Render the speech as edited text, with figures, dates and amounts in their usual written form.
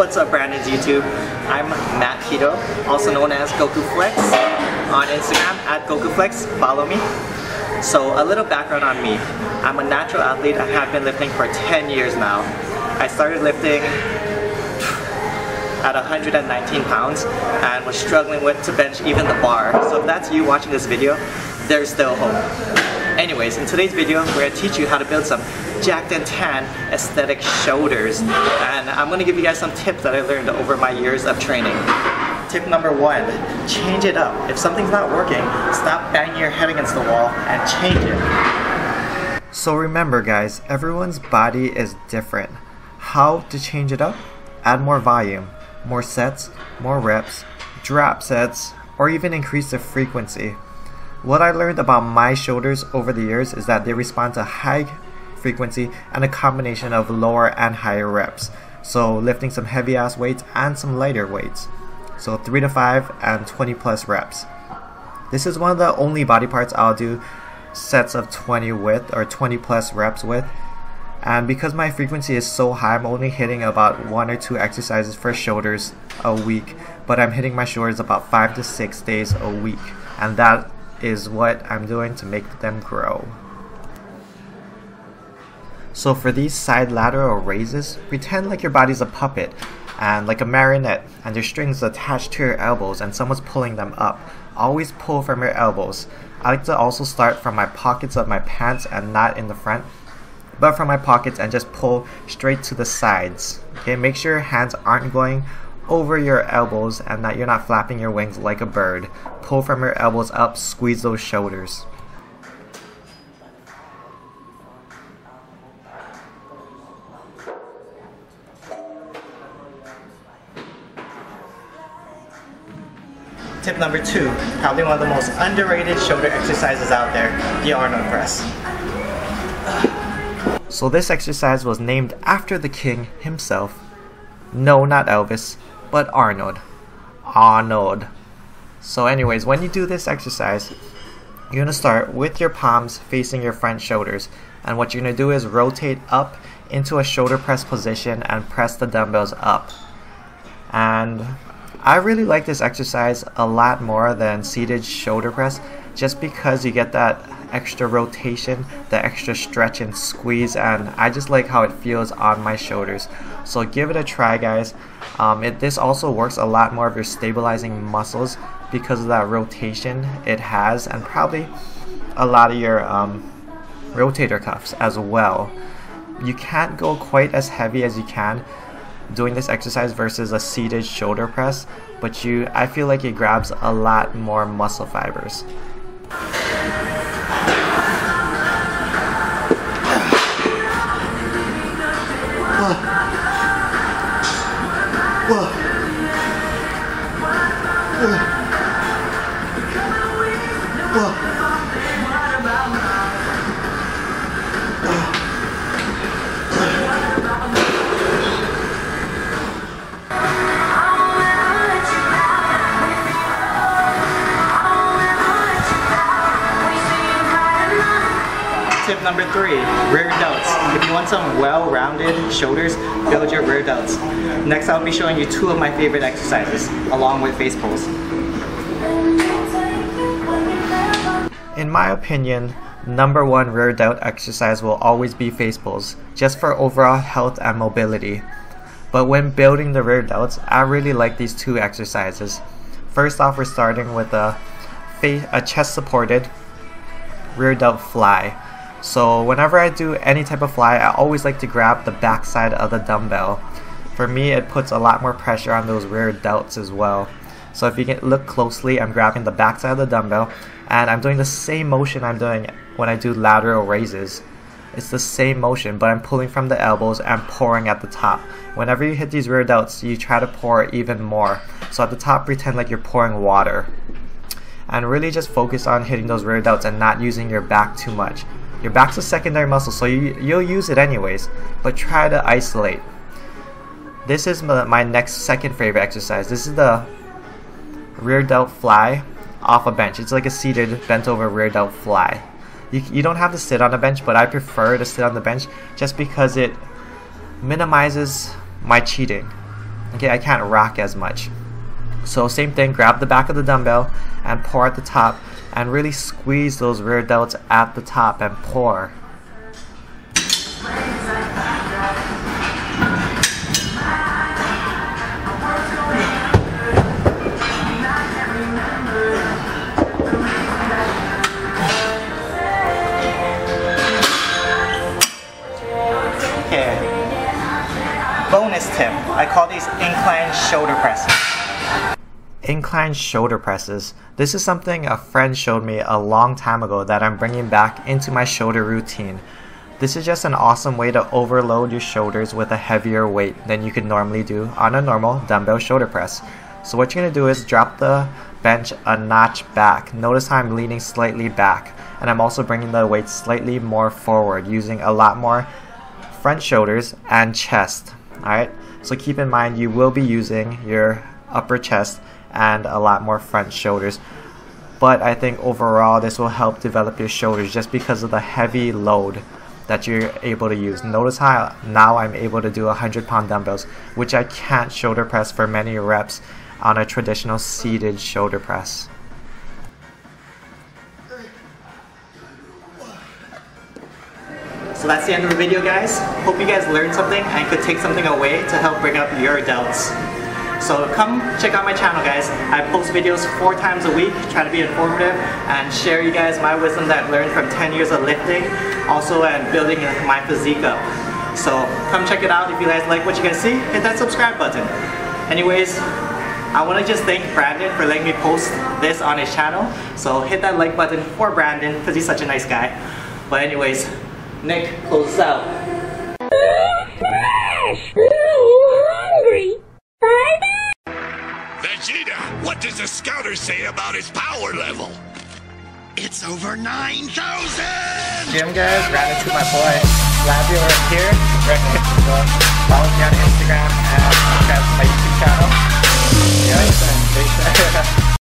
What's up, Brandon's YouTube? I'm Matt Keto, also known as GokuFlex on Instagram at GokuFlex. Follow me. So a little background on me. I'm a natural athlete. I have been lifting for 10 years now. I started lifting at 119 pounds and was struggling to bench even the bar. So if that's you watching this video, there's still hope. Anyways, in today's video, we're going to teach you how to build some jacked and tan aesthetic shoulders. And I'm going to give you guys some tips that I learned over my years of training. Tip number 1, change it up. If something's not working, stop banging your head against the wall and change it. So remember guys, everyone's body is different. How to change it up? Add more volume, more sets, more reps, drop sets, or even increase the frequency. What I learned about my shoulders over the years is that they respond to high frequency and a combination of lower and higher reps. So lifting some heavy ass weights and some lighter weights. So 3 to 5 and 20 plus reps. This is one of the only body parts I'll do sets of 20 with or 20 plus reps with. And because my frequency is so high, I'm only hitting about 1 or 2 exercises for shoulders a week, but I'm hitting my shoulders about 5 to 6 days a week, and that is what I'm doing to make them grow. So for these side lateral raises, pretend like your body's a puppet and like a marionette, and there's strings attached to your elbows and someone's pulling them up. Always pull from your elbows. I like to also start from my pockets of my pants and not in the front, but from my pockets, and just pull straight to the sides. Okay, make sure your hands aren't going over your elbows and that you're not flapping your wings like a bird. Pull from your elbows up, squeeze those shoulders. Tip number 2, probably one of the most underrated shoulder exercises out there, the Arnold press. So this exercise was named after the king himself. No, not Elvis, but Arnold. Arnold. So anyways, when you do this exercise, you're going to start with your palms facing your front shoulders. And what you're going to do is rotate up into a shoulder press position and press the dumbbells up. And I really like this exercise a lot more than seated shoulder press, just because you get that extra rotation, the extra stretch and squeeze, and I just like how it feels on my shoulders. So give it a try guys. This also works a lot more of your stabilizing muscles because of that rotation it has, and probably a lot of your rotator cuffs as well. You can't go quite as heavy as you can doing this exercise versus a seated shoulder press, but I feel like it grabs a lot more muscle fibers. Tip number 3, rear delts. If you want some well-rounded shoulders, build your rear delts. Next, I'll be showing you 2 of my favorite exercises, along with face pulls. In my opinion, number 1 rear delt exercise will always be face pulls, just for overall health and mobility. But when building the rear delts, I really like these 2 exercises. First off, we're starting with a chest supported rear delt fly. So whenever I do any type of fly, I always like to grab the back side of the dumbbell. For me, it puts a lot more pressure on those rear delts as well. So if you can look closely, I'm grabbing the back side of the dumbbell, and I'm doing the same motion I'm doing when I do lateral raises. It's the same motion, but I'm pulling from the elbows and pouring at the top. Whenever you hit these rear delts, you try to pour even more. So at the top, pretend like you're pouring water. And really just focus on hitting those rear delts and not using your back too much. Your back's a secondary muscle, so you'll use it anyways, but try to isolate. This is my next second favorite exercise. This is the rear delt fly off a bench. It's like a seated bent over rear delt fly. You don't have to sit on a bench, but I prefer to sit on the bench just because it minimizes my cheating. Okay, I can't rock as much. So same thing, grab the back of the dumbbell and pour at the top and really squeeze those rear delts at the top and pour. Okay. Bonus tip, I call these incline shoulder presses. Incline shoulder presses. This is something a friend showed me a long time ago that I'm bringing back into my shoulder routine. This is just an awesome way to overload your shoulders with a heavier weight than you could normally do on a normal dumbbell shoulder press. So what you're going to do is drop the bench a notch back. Notice how I'm leaning slightly back, and I'm also bringing the weight slightly more forward, using a lot more front shoulders and chest. Alright, so keep in mind you will be using your upper chest and a lot more front shoulders, but I think overall this will help develop your shoulders just because of the heavy load that you're able to use. Notice how now I'm able to do 100-pound dumbbells, which I can't shoulder press for many reps on a traditional seated shoulder press. So that's the end of the video, guys. Hope you guys learned something and could take something away to help bring up your delts. So come check out my channel, guys. I post videos 4 times a week, try to be informative and share you guys my wisdom that I've learned from 10 years of lifting, also and building my physique up. So come check it out. If you guys like what you guys see, hit that subscribe button. Anyways, I want to just thank Brandon for letting me post this on his channel. So hit that like button for Brandon because he's such a nice guy. But anyways, Nick, close us out. Hungry. Vegeta, what does the scouter say about his power level? It's over 9,000! Jim, guys, ran into my boy Flavio right here. Follow me on Instagram and subscribe to my YouTube channel. Yeah,